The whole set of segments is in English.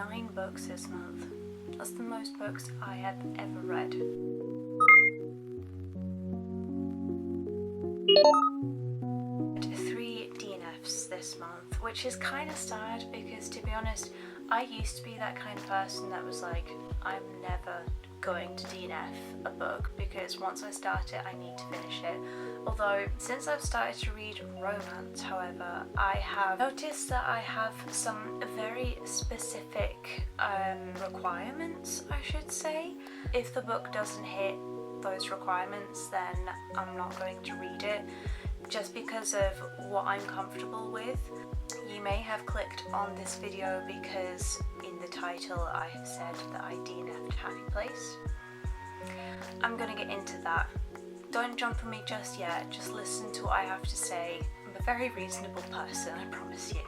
9 books this month. That's the most books I have ever read. Three DNFs this month, which is kind of sad because, to be honest, I used to be that kind of person that was like, I'm never going to DNF a book because once I start it I need to finish it. Although since I've started to read romance, however, I have noticed that I have some very specific requirements, I should say. If the book doesn't hit those requirements, then I'm not going to read it, just because of what I'm comfortable with. You may have clicked on this video because in the title I have said that I DNF'd Happy Place. I'm gonna get into that. Don't jump on me just yet, just listen to what I have to say. I'm a very reasonable person, I promise you.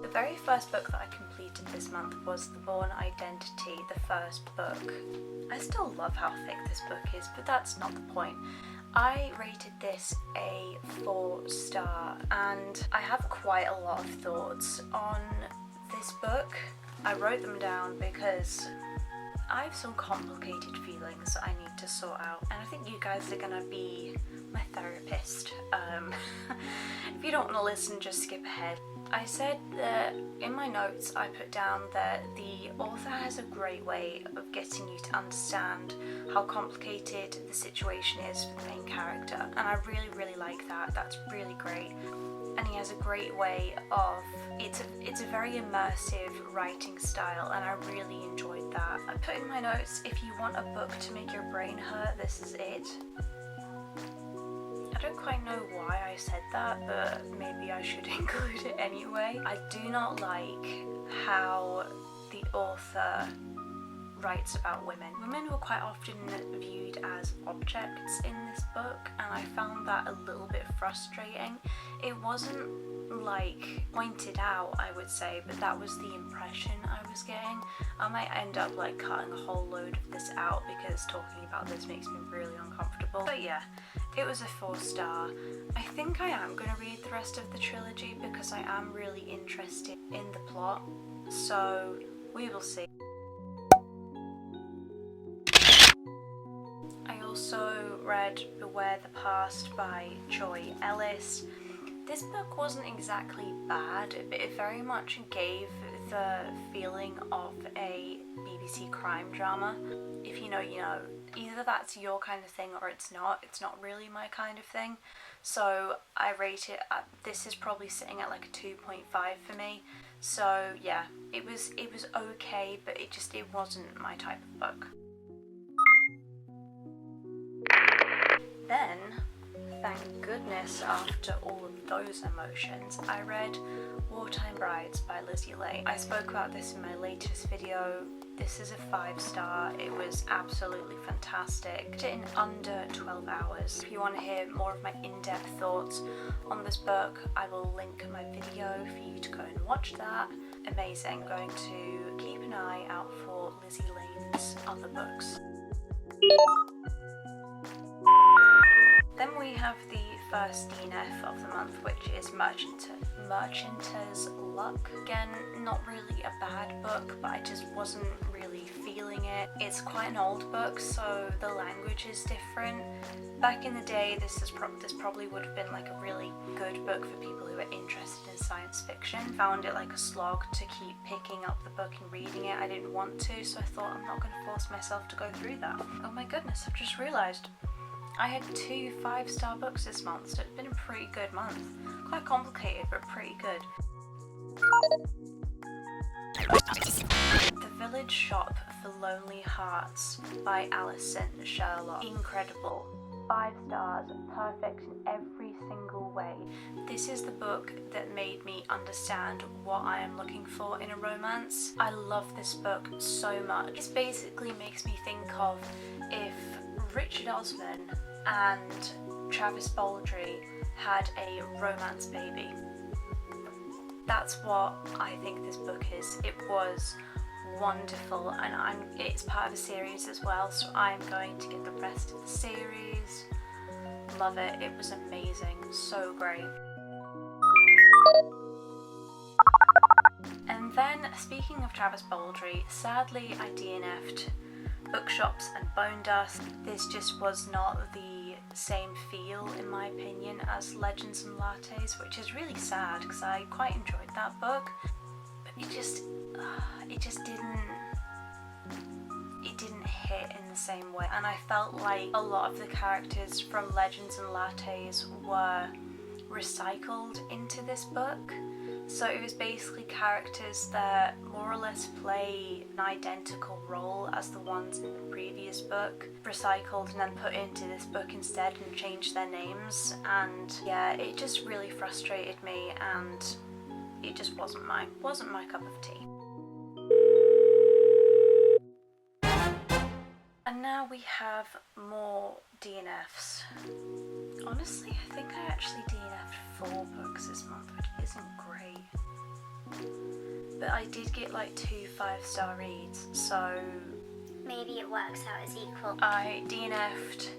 The very first book that I completed this month was The Bourne Identity, the first book. I still love how thick this book is, but that's not the point. I rated this a 4-star, and I have quite a lot of thoughts on this book. I wrote them down because I have some complicated feelings that I need to sort out, and I think you guys are gonna be my therapist. If you don't want to listen, just skip ahead. I said that in my notes I put down that the author has a great way of getting you to understand how complicated the situation is for the main character, and I really like that. That's really great. And he has a great way of, it's a very immersive writing style, and I really enjoyed that. I put in my notes, if you want a book to make your brain hurt, this is it. I don't quite know why I said that, but maybe I should include it anyway. I do not like how the author writes about women. Women were quite often viewed as objects in this book, and I found that a little bit frustrating. It wasn't like pointed out, I would say, but that was the impression I was getting. I might end up like cutting a whole load of this out because talking about this makes me really uncomfortable. But yeah, it was a 4-star. I think I am going to read the rest of the trilogy because I am really interested in the plot, so we will see. I also read Beware the Past by Joy Ellis. This book wasn't exactly bad, but it very much gave the feeling of a BBC crime drama. If you know, you know. Either that's your kind of thing or it's not. It's not really my kind of thing. So I rate it at, this is probably sitting at like a 2.5 for me. So yeah, it was okay, but it wasn't my type of book. Then, thank goodness, after all of those emotions, I read Wartime Brides by Lizzie Lane. I spoke about this in my latest video. This is a 5-star. It was absolutely fantastic. I did it in under 12 hours. If you want to hear more of my in-depth thoughts on this book, I will link my video for you to go and watch that. Amazing. I'm going to keep an eye out for Lizzie Lane's other books. Then we have the first DNF of the month, which is Merchanter's Luck. Again, not really a bad book, but I just wasn't really feeling it. It's quite an old book, so the language is different. Back in the day, this probably would have been like a really good book for people who are interested in science fiction. Found it like a slog to keep picking up the book and reading it. I didn't want to, so I thought I'm not going to force myself to go through that. Oh my goodness, I've just realised I had 2 5-star books this month, so it's been a pretty good month. Quite complicated, but pretty good. The Village Shop for Lonely Hearts by Alison Sherlock. Incredible. 5 stars, perfect in every single way. This is the book that made me understand what I am looking for in a romance. I love this book so much. It basically makes me think of if Richard Osman and Travis Baldry had a romance baby. That's what I think this book is. It was wonderful, and it's part of a series as well, so I'm going to get the rest of the series. Love it. It was amazing. So great. Then, speaking of Travis Baldry, sadly I DNF'd Bookshops and Bone Dust. This just was not the same feel, in my opinion, as Legends and Lattes, which is really sad because I quite enjoyed that book, but it just didn't hit in the same way, and I felt like a lot of the characters from Legends and Lattes were recycled into this book. So it was basically characters that more or less play an identical role as the ones in the previous book, recycled and then put into this book instead and changed their names. And yeah, it just really frustrated me, and it just wasn't my cup of tea. And now we have more DNFs. Honestly, I think I actually DNF'd 4 books this month, which isn't great. But I did get like 2 5-star reads, so maybe it works out as equal. I DNF'd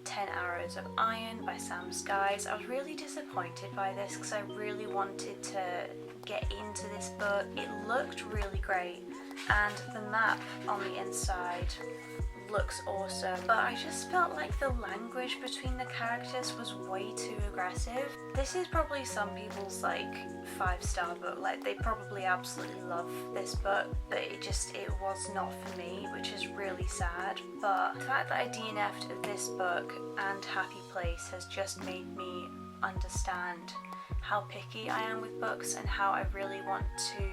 10 Arrows of Iron by Sam Skies. I was really disappointed by this because I really wanted to get into this book. It looked really great, and the map on the inside looks awesome, but I just felt like the language between the characters was way too aggressive. This is probably some people's like 5-star book, like they probably absolutely love this book, but it was not for me, which is really sad. But the fact that I DNF'd this book and Happy Place has just made me understand how picky I am with books and how I really want to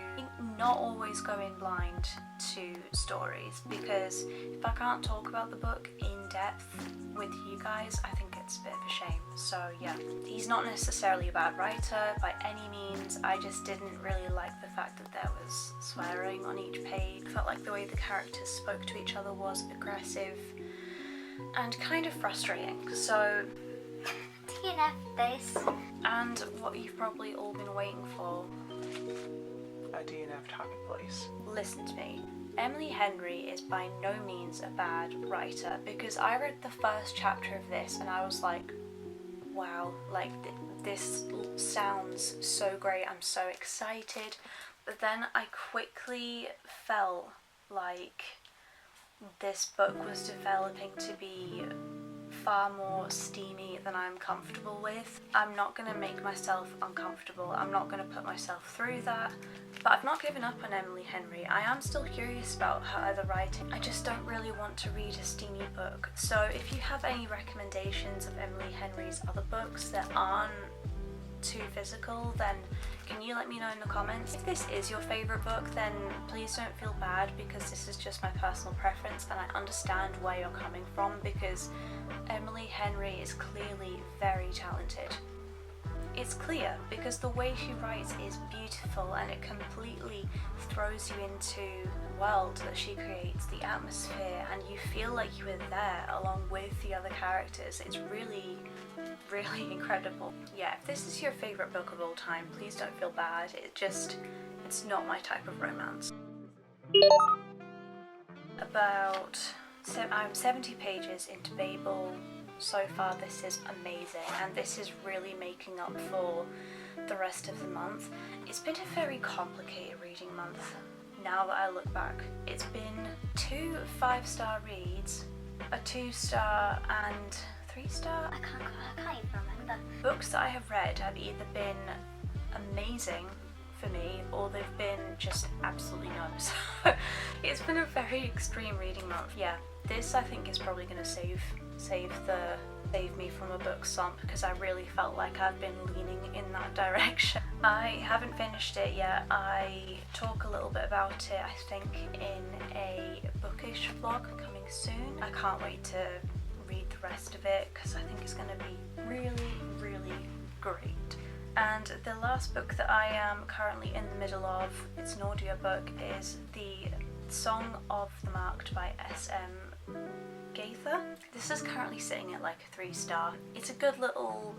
not always go in blind to stories, because if I can't talk about the book in depth with you guys, I think it's a bit of a shame. So yeah, he's not necessarily a bad writer by any means. I just didn't really like the fact that there was swearing on each page. I felt like the way the characters spoke to each other was aggressive and kind of frustrating. So DNF this. And what you've probably all been waiting for. I DNF'd Happy Place. Listen to me. Emily Henry is by no means a bad writer, because I read the first chapter of this and I was like, wow, like this sounds so great, I'm so excited. But then I quickly felt like this book was developing to be far more steamy than I'm comfortable with. I'm not going to make myself uncomfortable, I'm not going to put myself through that, but I've not given up on Emily Henry. I am still curious about her other writing. I just don't really want to read a steamy book. So if you have any recommendations of Emily Henry's other books that aren't too physical, then can you let me know in the comments? If this is your favourite book, then please don't feel bad, because this is just my personal preference and I understand where you're coming from, because Emily Henry is clearly very talented. It's clear because the way she writes is beautiful and it completely throws you into the world that she creates, the atmosphere, and you feel like you were there along with the other characters. It's really, really incredible. Yeah, if this is your favourite book of all time, please don't feel bad. It's not my type of romance. I'm 70 pages into Babel. So far this is amazing, and this is really making up for the rest of the month. It's been a very complicated reading month now that I look back. It's been 2 5-star reads, a 2-star and 3-star. I can't even remember. Books that I have read have either been amazing for me or they've been just absolutely no. So it's been a very extreme reading month. Yeah, this I think is probably going to save me from a book slump, because I really felt like I've been leaning in that direction. I haven't finished it yet. I talk a little bit about it, I think, in a bookish vlog coming soon. I can't wait to read the rest of it because I think it's going to be really, really great. And the last book that I am currently in the middle of, it's an audiobook, is The Song of the Marked by S.M. Gaither. This is currently sitting at like a 3-star. It's a good little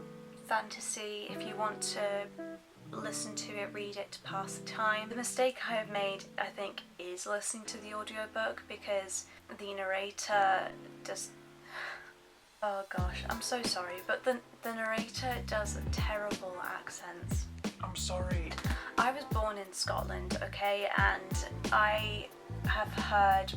fantasy if you want to listen to it, read it to pass the time. The mistake I have made, I think, is listening to the audiobook, because the narrator does... Oh gosh, I'm so sorry, but the narrator does terrible accents. I'm sorry. I was born in Scotland, okay, and I have heard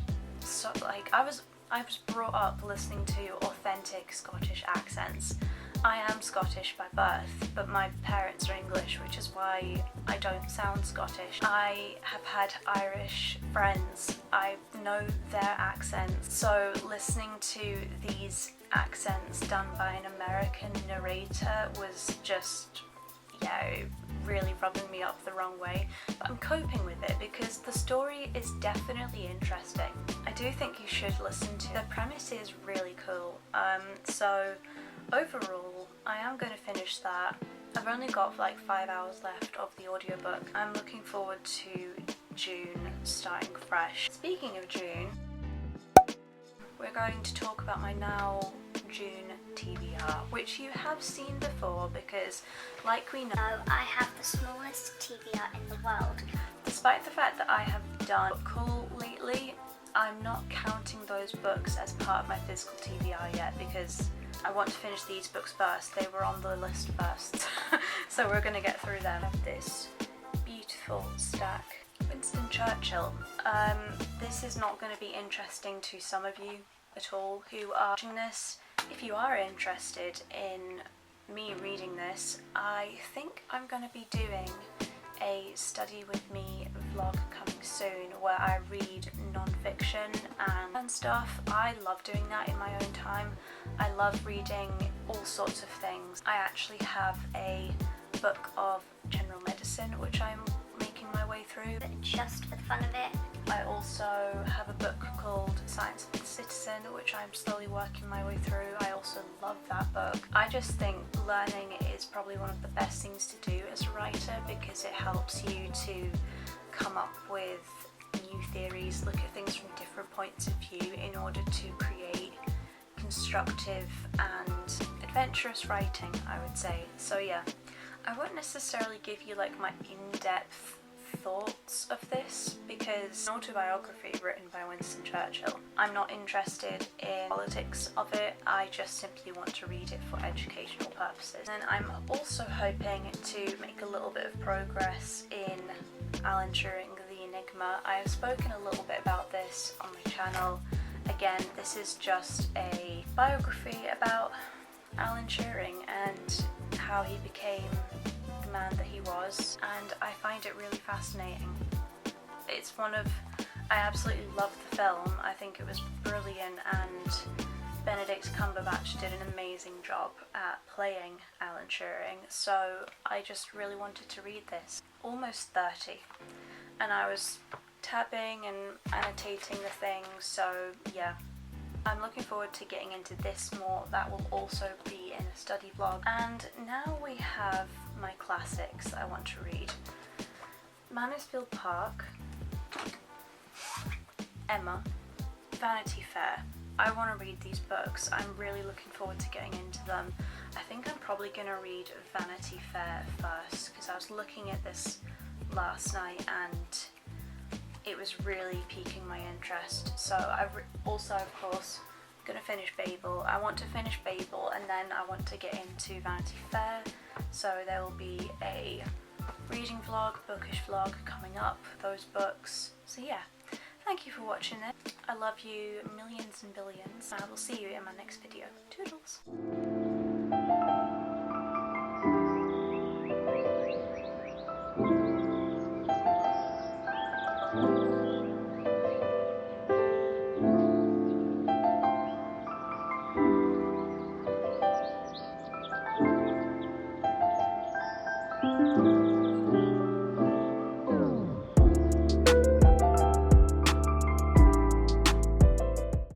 I was brought up listening to authentic Scottish accents. I am Scottish by birth, but my parents are English, which is why I don't sound Scottish. I have had Irish friends. I know their accents, so listening to these accents done by an American narrator was just, really rubbing me up the wrong way. But I'm coping with it because the story is definitely interesting. I do think you should listen to it. The premise is really cool. So overall, I am going to finish that. I've only got like 5 hours left of the audiobook. I'm looking forward to June starting fresh. Speaking of June, we're going to talk about my now June TBR, which you have seen before because, like we know, I have the smallest TBR in the world. Despite the fact that I have done book haul lately, I'm not counting those books as part of my physical TBR yet because I want to finish these books first. They were on the list first. So we're going to get through them. I have this beautiful stack. Winston Churchill. This is not going to be interesting to some of you at all who are watching this. If you are interested in me reading this, I think I'm going to be doing a study with me vlog coming soon where I read non-fiction and stuff. I love doing that in my own time. I love reading all sorts of things. I actually have a book of general medicine which I'm making my way through. But just for the fun of it. I also have a book called Science of the Citizen which I'm slowly working my way through. I also love that book. I just think learning is probably one of the best things to do as a writer because it helps you to come up with new theories, look at things from different points of view in order to create constructive and adventurous writing, I would say. So yeah, I won't necessarily give you like my in-depth thoughts of this because an autobiography written by Winston Churchill. I'm not interested in politics of it, I just simply want to read it for educational purposes. And I'm also hoping to make a little bit of progress in Alan Turing the Enigma. I have spoken a little bit about this on my channel. Again, this is just a biography about Alan Turing and how he became the man that he was, and I find it really fascinating. I absolutely love the film. I think it was brilliant and Benedict Cumberbatch did an amazing job at playing Alan Turing, so I just really wanted to read this. Almost 30, and I was tabbing and annotating the things, so yeah. I'm looking forward to getting into this more. That will also be in a study vlog. And now we have my classics that I want to read. Mansfield Park, Emma, Vanity Fair. I want to read these books. I'm really looking forward to getting into them. I think I'm probably going to read Vanity Fair first because I was looking at this last night and it was really piquing my interest. So I've also, of course, going to finish Babel. I want to finish Babel and then I want to get into Vanity Fair. So there will be a reading vlog, bookish vlog coming up, those books. So yeah, thank you for watching it. I love you millions and billions. I will see you in my next video. Toodles!